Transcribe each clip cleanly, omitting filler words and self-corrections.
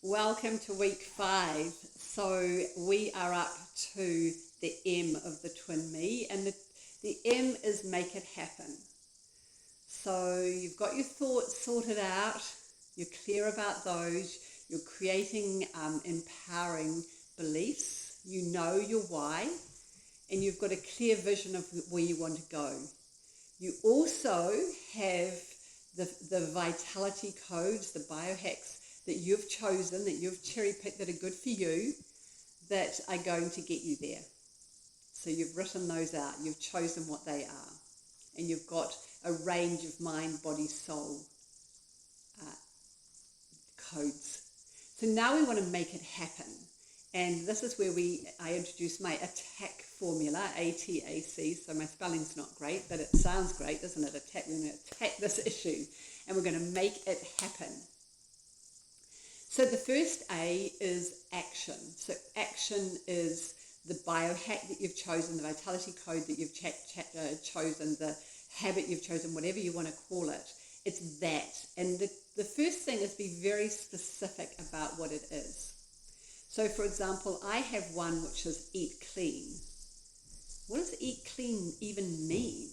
Welcome to week 5. So we are up to the M of the twin me, and the M is make it happen. So you've got your thoughts sorted out, you're clear about those, you're creating empowering beliefs, you know your why, and you've got a clear vision of where you want to go. You also have the vitality codes, the biohacks that you've chosen, that you've cherry-picked, that are good for you, that are going to get you there. So you've written those out, you've chosen what they are, and you've got a range of mind, body, soul codes. So now we want to make it happen. And this is where I introduce my ATTAC formula, ATAC. So my spelling's not great, but it sounds great, doesn't it? ATTAC. We're going to attack this issue, and we're going to make it happen. So the first A is action. So action is the biohack that you've chosen, the vitality code that you've chosen, the habit you've chosen, whatever you want to call it. It's that. And the first thing is be very specific about what it is. So for example, I have one which is eat clean. What does eat clean even mean?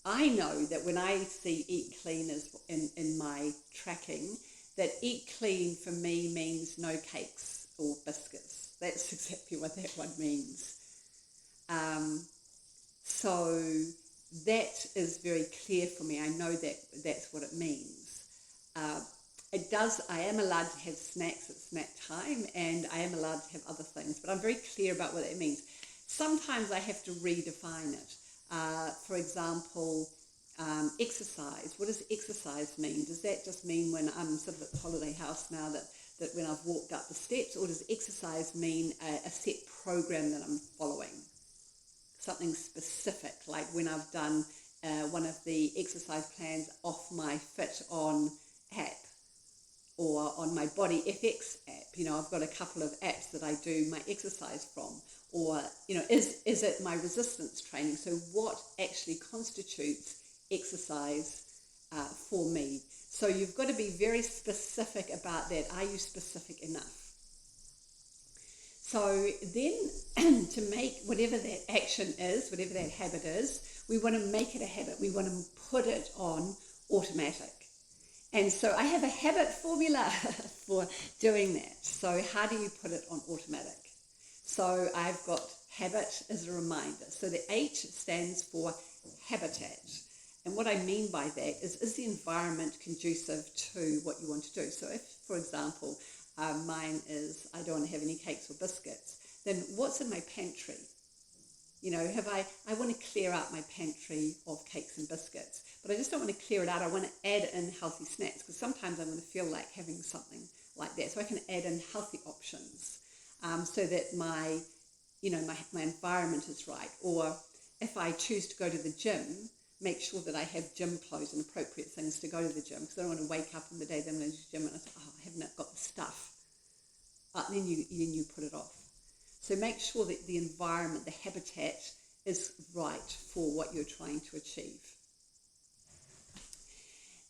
I know that when I see eat clean as in my tracking, that eat clean for me means no cakes or biscuits. That's exactly what that one means. So that is very clear for me. I know that that's what it means. I am allowed to have snacks at snack time, and I am allowed to have other things, but I'm very clear about what that means. Sometimes I have to redefine it. For example, exercise. What does exercise mean? Does that just mean when I'm sort of at the holiday house now that when I've walked up the steps, or does exercise mean a set program that I'm following? Something specific, like when I've done one of the exercise plans off my Fit On app or on my Body FX app. I've got a couple of apps that I do my exercise from. Or, is it my resistance training? So what actually constitutes exercise for me? So you've got to be very specific about that. Are you specific enough? So then to make whatever that action is, whatever that habit is, we want to make it a habit. We want to put it on automatic. And so I have a habit formula for doing that. So how do you put it on automatic? So I've got habit as a reminder. So the H stands for habitat. And what I mean by that is the environment conducive to what you want to do? So if, for example, mine is I don't want to have any cakes or biscuits, then what's in my pantry? I want to clear out my pantry of cakes and biscuits, but I just don't want to clear it out. I want to add in healthy snacks, because sometimes I'm going to feel like having something like that. So I can add in healthy options, so that my environment is right. Or if I choose to go to the gym, make sure that I have gym clothes and appropriate things to go to the gym, because I don't want to wake up in the day then I'm going to the gym and I say, I haven't got the stuff. Then you put it off. So make sure that the environment, the habitat is right for what you're trying to achieve.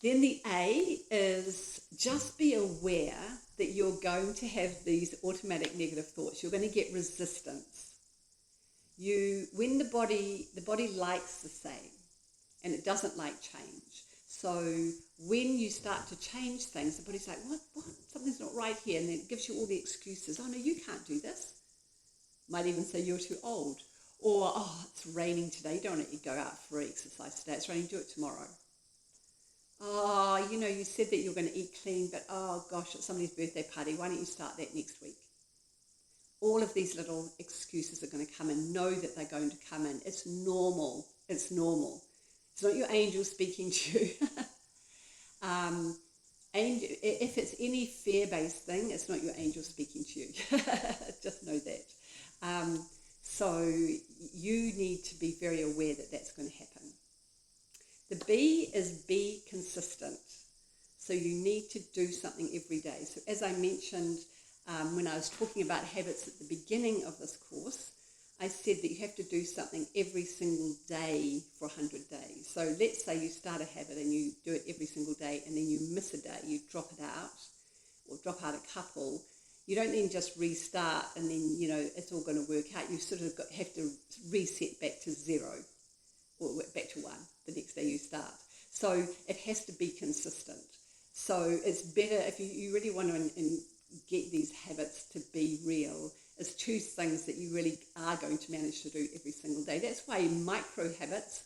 Then the A is just be aware that you're going to have these automatic negative thoughts. You're going to get resistance. When the body likes the same, and it doesn't like change. So when you start to change things, the body's like, what? Something's not right here. And it gives you all the excuses. Oh, no, you can't do this. Might even say you're too old. Or, it's raining today. You don't want to go out for exercise today. It's raining. Do it tomorrow. Oh, you said that you're going to eat clean, but oh gosh, it's somebody's birthday party. Why don't you start that next week? All of these little excuses are going to come in. Know that they're going to come in. It's normal. It's normal. It's not your angel speaking to you. And if it's any fear-based thing, it's not your angel speaking to you. Just know that. So you need to be very aware that that's going to happen. The B is be consistent. So you need to do something every day. So as I mentioned when I was talking about habits at the beginning of this course, I said that you have to do something every single day for 100 days. So let's say you start a habit and you do it every single day, and then you miss a day, you drop it out, or drop out a couple, you don't then just restart and then, you know, it's all going to work out. You sort of have to reset back to 0 or back to 1 the next day you start. So it has to be consistent. So it's better if you really want to get these habits to be real, is choose things that you really are going to manage to do every single day. That's why micro habits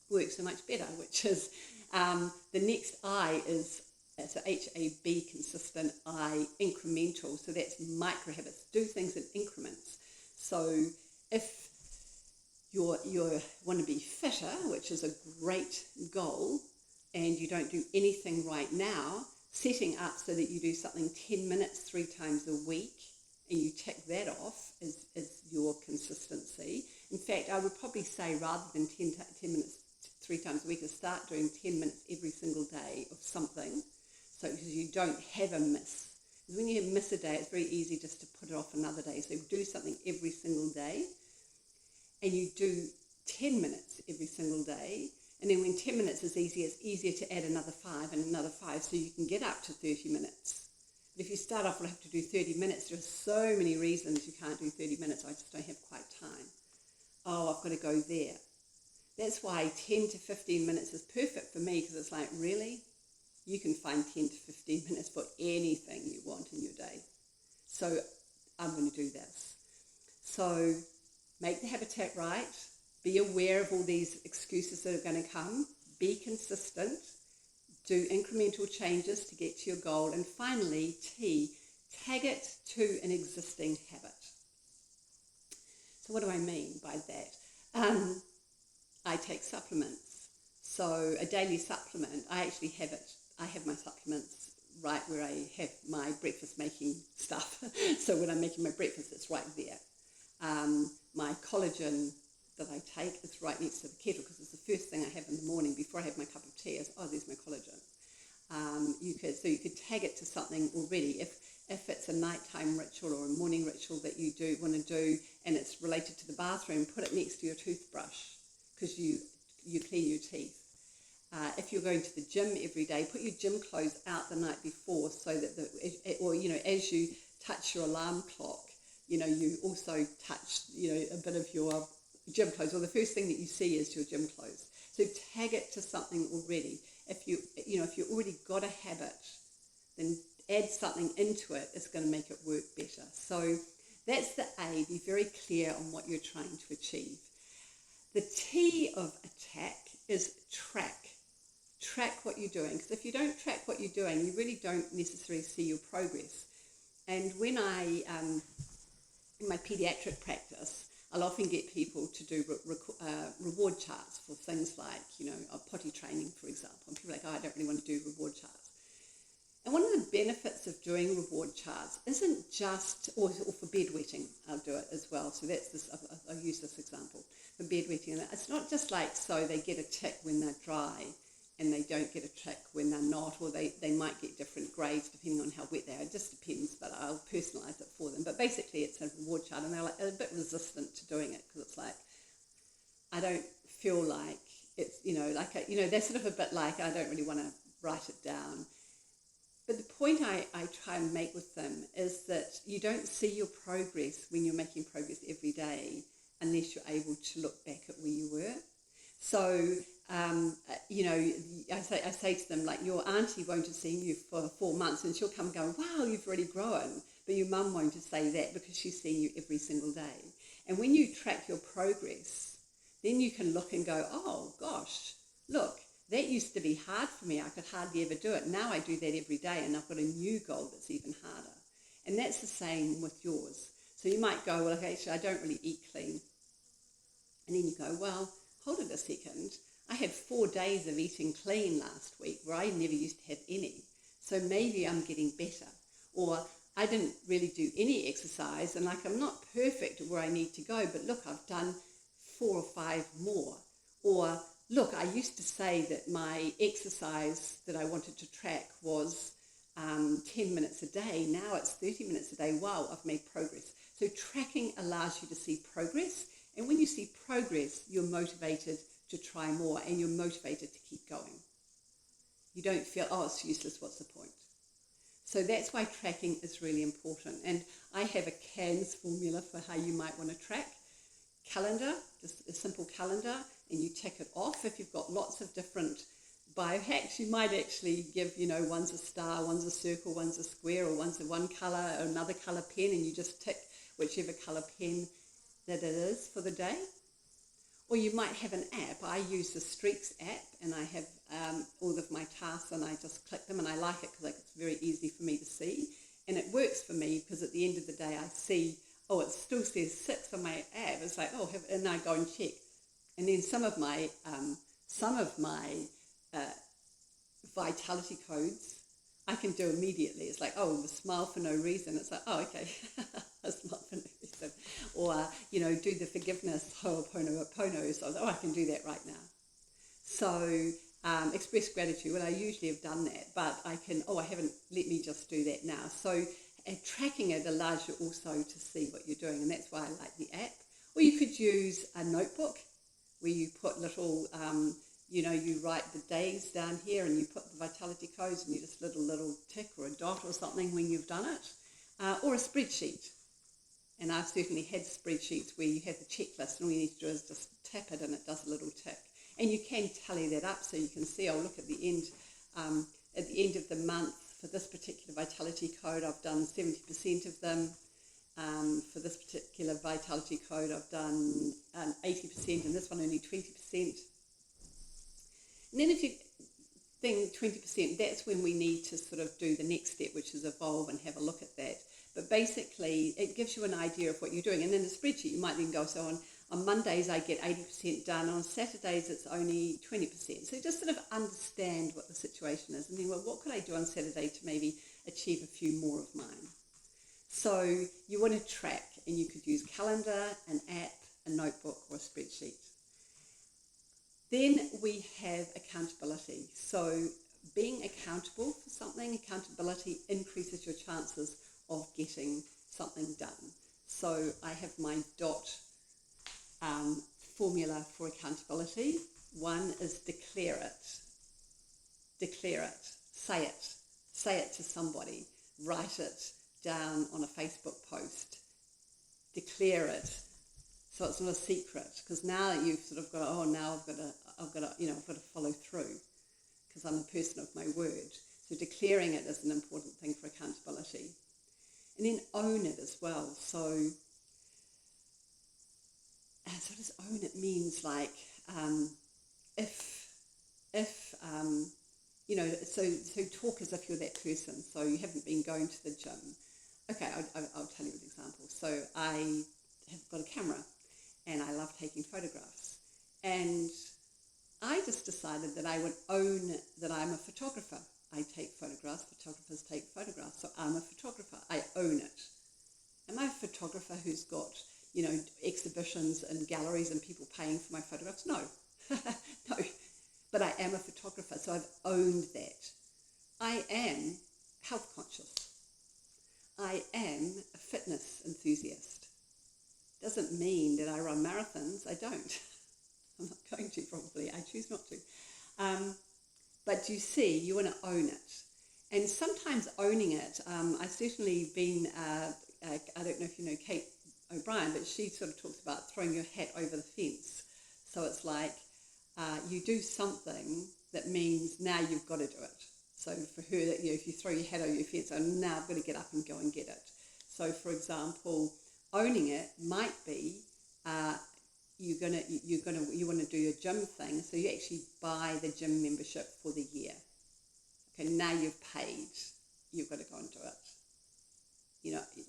work so much better, which is the next I is, so HAB, consistent, I, incremental. So that's micro habits. Do things in increments. So if you want to be fitter, which is a great goal, and you don't do anything right now, setting up so that you do something 10 minutes 3 times a week, and you tick that off is your consistency. In fact, I would probably say rather than 10 minutes 3 times a week, is start doing 10 minutes every single day of something. So because you don't have a miss. Because when you miss a day, it's very easy just to put it off another day. So do something every single day, and you do 10 minutes every single day. And then when 10 minutes is easy, it's easier to add another 5 and another 5, so you can get up to 30 minutes. But if you start off, we'll have to do 30 minutes. There are so many reasons you can't do 30 minutes. I just don't have quite time. Oh, I've got to go there. That's why 10 to 15 minutes is perfect for me, because it's like, really? You can find 10 to 15 minutes for anything you want in your day. So I'm going to do this. So make the habitat right. Be aware of all these excuses that are going to come. Be consistent. Do incremental changes to get to your goal. And finally, T, tag it to an existing habit. So what do I mean by that? I take supplements. So a daily supplement, I actually have it. I have my supplements right where I have my breakfast making stuff. So when I'm making my breakfast, it's right there. My collagen that I take is right next to the kettle, because it's the first thing I have in the morning before I have my cup of tea. Is, oh, there's my collagen. You could tag it to something already. If it's a nighttime ritual or a morning ritual that you do want to do, and it's related to the bathroom, put it next to your toothbrush, because you clean your teeth. If you're going to the gym every day, put your gym clothes out the night before, so that as you touch your alarm clock, you also touch a bit of your gym clothes, or the first thing that you see is your gym clothes. So tag it to something already. If you've already got a habit, then add something into it. It's going to make it work better. So that's the A. Be very clear on what you're trying to achieve. The T of attack is track. Track what you're doing, because if you don't track what you're doing, you really don't necessarily see your progress. And when I, in my pediatric practice, I'll often get people to do reward charts for things like, potty training, for example. And people are like, oh, I don't really want to do reward charts. And one of the benefits of doing reward charts isn't just, or for bedwetting, I'll do it as well. So that's this, I'll use this example for bedwetting. And it's not just like, so they get a tick when they're dry, and they don't get a tick when they're not, or they might get different grades depending on how wet they are. It just depends, but I'll personalise it for them. But basically it's a reward chart, and they're like a bit resistant to doing it, because it's like, I don't feel like it's, they're sort of a bit like, I don't really want to write it down. But the point I try and make with them is that you don't see your progress when you're making progress every day unless you're able to look back at where you were. So, I say to them, like, your auntie won't have seen you for 4 months, and she'll come going, wow, you've really grown. But your mum won't have say that, because she's seen you every single day. And when you track your progress, then you can look and go, oh, gosh, look, that used to be hard for me. I could hardly ever do it. Now I do that every day, and I've got a new goal that's even harder. And that's the same with yours. So you might go, well, actually, I don't really eat clean. And then you go, well, hold it a second. I had 4 days of eating clean last week where I never used to have any. So maybe I'm getting better. Or I didn't really do any exercise, and I'm not perfect where I need to go, but look, I've done 4 or 5 more. Or look, I used to say that my exercise that I wanted to track was 10 minutes a day. Now it's 30 minutes a day. Wow, I've made progress. So tracking allows you to see progress. And when you see progress, you're motivated to try more, and you're motivated to keep going. You don't feel, oh, it's useless, what's the point? So that's why tracking is really important. And I have a CANS formula for how you might want to track. Calendar, just a simple calendar, and you tick it off. If you've got lots of different biohacks, you might actually give, one's a star, one's a circle, one's a square, or one's a one colour, or another colour pen, and you just tick whichever colour pen that it is for the day. Or you might have an app. I use the Streaks app, and I have all of my tasks, and I just click them, and I like it because it's very easy for me to see. And it works for me because at the end of the day I see, it still says 6 on my app. It's like, and I go and check. And then some of my vitality codes I can do immediately. It's like, the smile for no reason. It's like, okay, a smile for no reason. Or, do the forgiveness, ho'oponopono. So I can do that right now. So express gratitude. Well, I usually have done that, but I can, I haven't, let me just do that now. So tracking it allows you also to see what you're doing, and that's why I like the app. Or you could use a notebook where you put little, you write the days down here, and you put the vitality codes, and you just little tick or a dot or something when you've done it. Or a spreadsheet. And I've certainly had spreadsheets where you have the checklist, and all you need to do is just tap it, and it does a little tick. And you can tally that up, so you can see, look at the end of the month, for this particular vitality code, I've done 70% of them. For this particular vitality code, I've done 80%, and this one only 20%. And then if you think 20%, that's when we need to sort of do the next step, which is evolve and have a look at that. But basically, it gives you an idea of what you're doing. And in the spreadsheet, you might then go, so on Mondays, I get 80% done. On Saturdays, it's only 20%. So just sort of understand what the situation is. And then, what could I do on Saturday to maybe achieve a few more of mine? So you want to track, and you could use calendar, an app, a notebook, or a spreadsheet. Then we have accountability. So being accountable for something, accountability increases your chances of getting something done. So I have my DOT formula for accountability. One is declare it. Declare it. Say it. Say it to somebody. Write it down on a Facebook post. Declare it. So it's not a secret, because now that you've sort of got, now I've got to follow through, because I'm a person of my word. So declaring it is an important thing for accountability. And then own it as well. So what does own it means? Like, so talk as if you're that person. So you haven't been going to the gym. Okay, I'll tell you an example. So I have got a camera, and I love taking photographs. And I just decided that I would own that I'm a photographer. I take photographs, photographers take photographs, so I'm a photographer. I own it. Am I a photographer who's got, exhibitions and galleries and people paying for my photographs? No. No. But I am a photographer, so I've owned that. I am health conscious. I am a fitness enthusiast. Doesn't mean that I run marathons. I don't. I'm not going to, probably. I choose not to. But you see, you want to own it. And sometimes owning it, I've certainly been, I don't know if you know Kate O'Brien, but she sort of talks about throwing your hat over the fence. So it's like you do something that means now you've got to do it. So for her, if you throw your hat over your fence, now I've got to get up and go and get it. So for example, owning it might be you want to do your gym thing, so you actually buy the gym membership for the year. Okay, now you've paid, you've got to go and do it.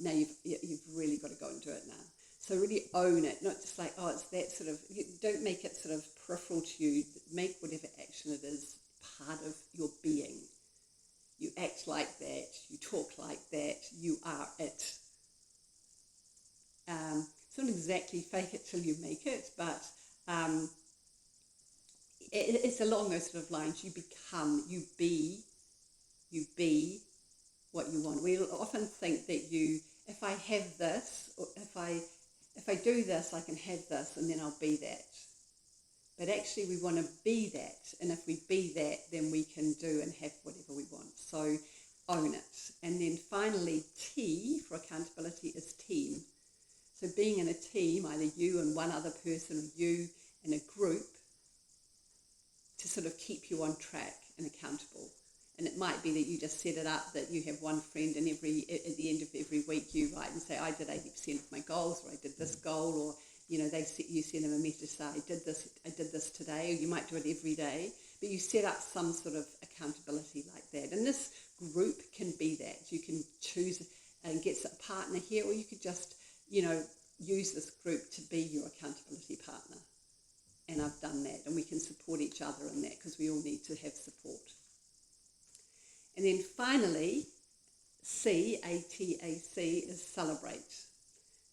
Now you've really got to go and do it now. So really own it, not just like, it's that sort of, don't make it sort of peripheral to you. Make whatever action it is part of your being. You act like that, you talk like that, you are it. It's not exactly fake it till you make it, but it's along those sort of lines. You become, you be what you want. We often think that if I have this, or if I do this, I can have this, and then I'll be that. But actually we want to be that, and if we be that, then we can do and have whatever we want. So own it. And then finally, T for accountability is team. So being in a team, either you and one other person or you in a group, to sort of keep you on track and accountable. And it might be that you just set it up that you have one friend, and at the end of every week you write and say, I did 80% of my goals, or I did this goal, or you send them a message, say, I did this today, or you might do it every day, but you set up some sort of accountability like that. And this group can be that. You can choose and get a partner here, or you could just, use this group to be your accountability partner. And I've done that, and we can support each other in that, because we all need to have support. And then finally, C, ATAC, is celebrate.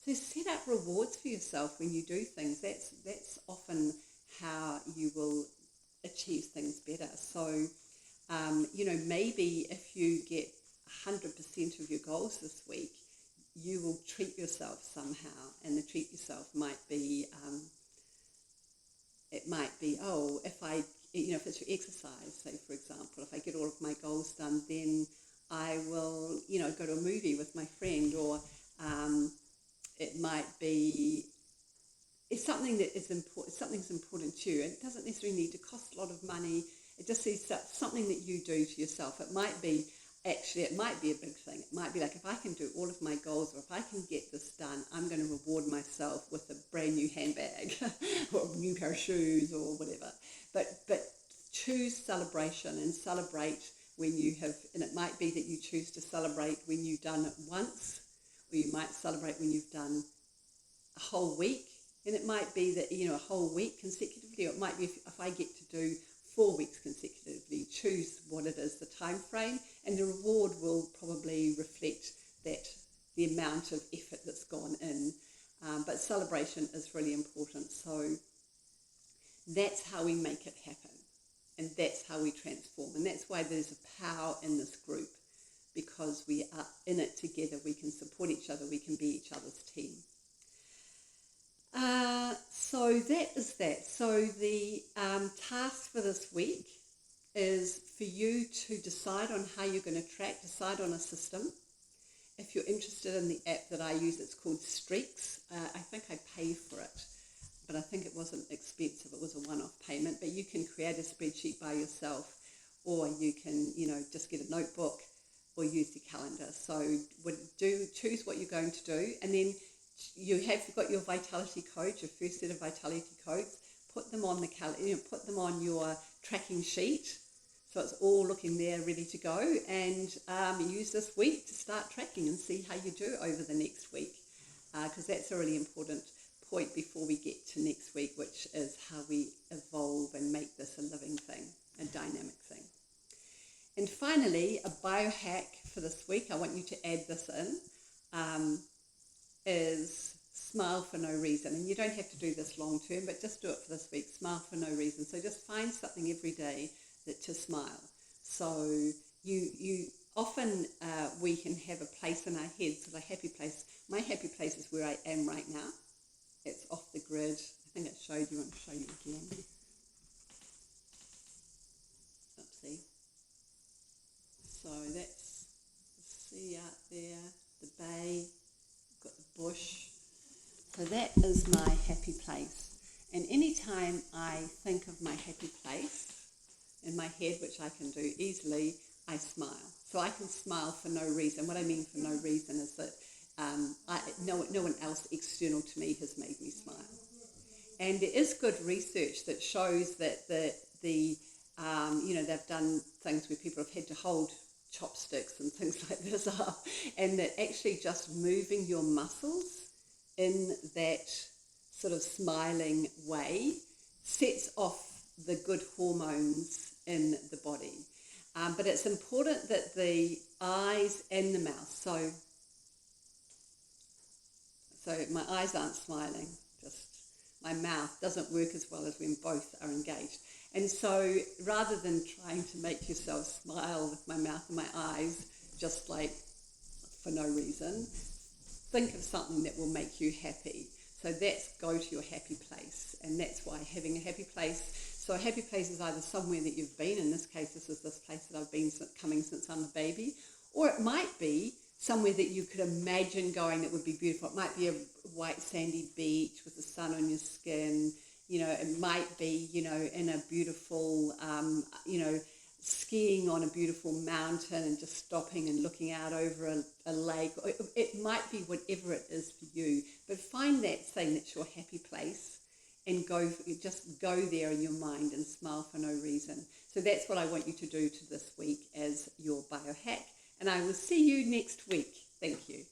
So set up rewards for yourself when you do things. That's often how you will achieve things better. So, maybe if you get 100% of your goals this week, you will treat yourself somehow. And the treat yourself might be, if it's your exercise, say for example, if I get all of my goals done, then I will, go to a movie with my friend, or it might be, it's something that is important, something's important to you. It doesn't necessarily need to cost a lot of money. It just is something that you do to yourself. It might be a big thing. It might be like, if I can do all of my goals, or if I can get this done, I'm going to reward myself with a brand new handbag or a new pair of shoes or whatever. But choose celebration, and celebrate when you have, and it might be that you choose to celebrate when you've done it once, or you might celebrate when you've done a whole week, and it might be that, a whole week consecutively, or it might be if I get to do 4 weeks consecutively. Choose what it is, the time frame, and the reward will probably reflect that, the amount of effort that's gone in. But celebration is really important. So that's how we make it happen, and that's how we transform. And that's why there's a power in this group, because we are in it together. We can support each other. We can be each other's team. So that is that. So the task for this week is for you to decide on how you're going to track, decide on a system. If you're interested in the app that I use, it's called Streaks. I think I pay for it, but I think it wasn't expensive. It was a one-off payment, but you can create a spreadsheet by yourself, or you can, just get a notebook or use the calendar. So choose what you're going to do, and then you have got your vitality codes, your first set of vitality codes. Put them on the put them on your tracking sheet, so it's all looking there, ready to go. And use this week to start tracking and see how you do over the next week, because that's a really important point before we get to next week, which is how we evolve and make this a living thing, a dynamic thing. And finally, a biohack for this week, I want you to add this in, is smile for no reason. And you don't have to do this long term, but just do it for this week. Smile for no reason. So just find something every day to smile. So you often, we can have a place in our heads, so a happy place. My happy place is where I am right now. It's off the grid. I think it showed you. I want to show you again. Oopsie. So that's the sea out there, the bay, got the bush. So that is my happy place. And anytime I think of my happy place in my head, which I can do easily, I smile. So I can smile for no reason. What I mean for no reason is that no one else external to me has made me smile. And there is good research that shows that they've done things where people have had to hold chopsticks and things like this up, and that actually just moving your muscles in that sort of smiling way sets off the good hormones in the body. But it's important that the eyes and the mouth, so my eyes aren't smiling, just my mouth doesn't work as well as when both are engaged. And so rather than trying to make yourself smile with my mouth and my eyes, just like for no reason, think of something that will make you happy. So that's go to your happy place. And that's why having a happy place. So a happy place is either somewhere that you've been. In this case, this is this place that I've been coming since I'm a baby. Or it might be somewhere that you could imagine going that would be beautiful. It might be a white sandy beach with the sun on your skin. You know, it might be, you know, in a beautiful, skiing on a beautiful mountain and just stopping and looking out over a lake. It might be whatever it is for you, but find that thing that's your happy place and just go there in your mind and smile for no reason. So that's what I want you to do to this week as your biohack. And I will see you next week. Thank you.